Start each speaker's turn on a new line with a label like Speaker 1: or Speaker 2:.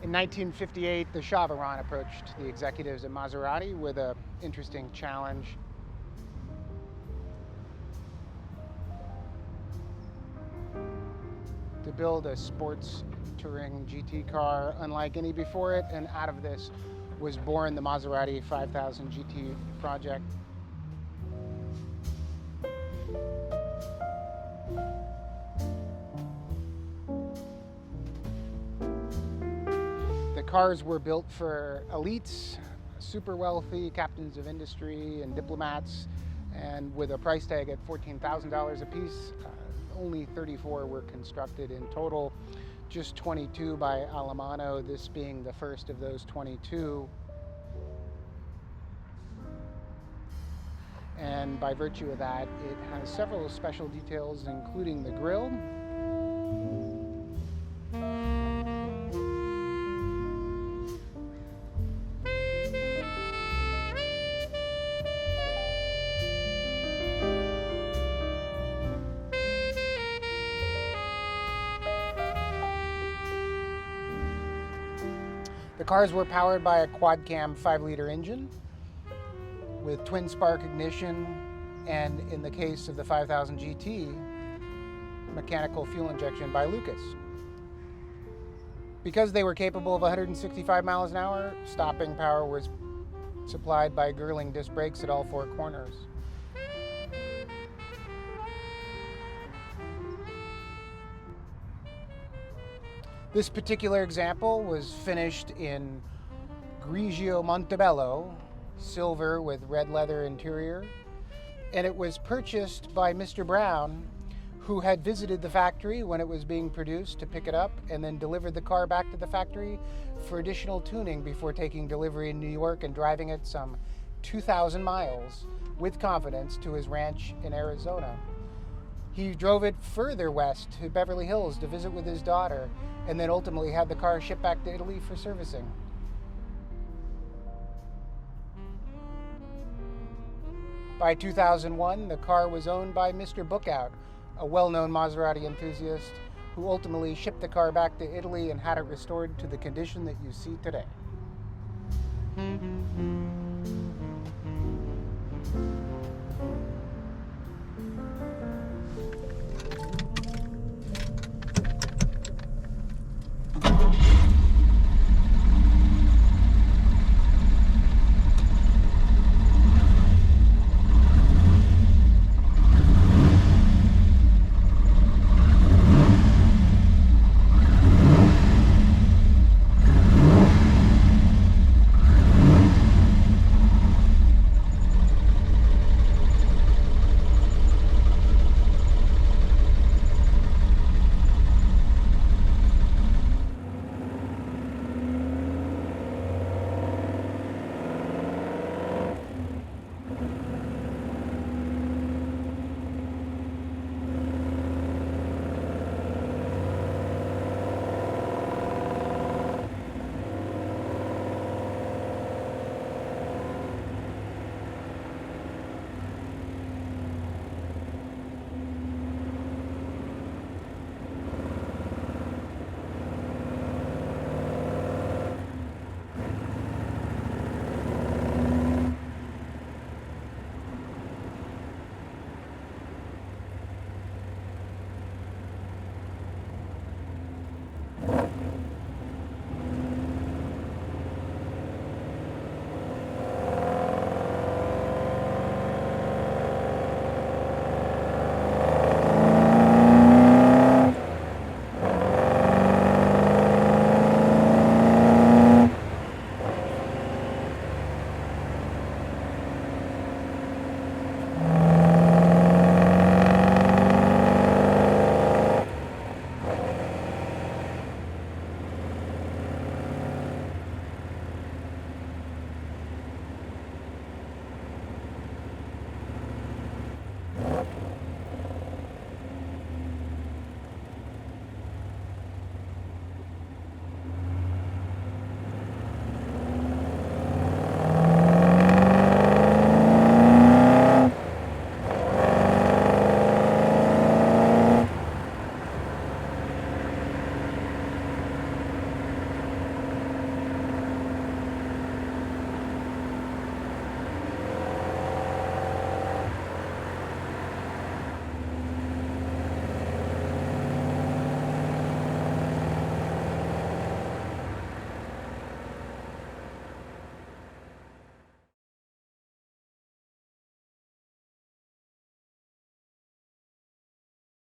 Speaker 1: In 1958, the Shah of Iran approached the executives at Maserati with an interesting challenge. To build a sports touring GT car unlike any before it, and out of this was born the Maserati 5000 GT project. The cars were built for elites, super wealthy captains of industry and diplomats, and with a price tag at $14,000 a piece, only 34 were constructed in total, just 22 by Allemano, this being the first of those 22. And by virtue of that, it has several special details, including the grille. The cars were powered by a quad-cam 5-liter engine with twin spark ignition, and in the case of the 5000 GT, mechanical fuel injection by Lucas. Because they were capable of 165 miles an hour, stopping power was supplied by Girling disc brakes at all 4 corners. This particular example was finished in Grigio Montebello, silver with red leather interior, and it was purchased by Mr. Brown, who had visited the factory when it was being produced to pick it up and then delivered the car back to the factory for additional tuning before taking delivery in New York and driving it some 2,000 miles with confidence to his ranch in Arizona. He drove it further west to Beverly Hills to visit with his daughter, and then ultimately had the car shipped back to Italy for servicing. By 2001, the car was owned by Mr. Bookout, a well-known Maserati enthusiast who ultimately shipped the car back to Italy and had it restored to the condition that you see today.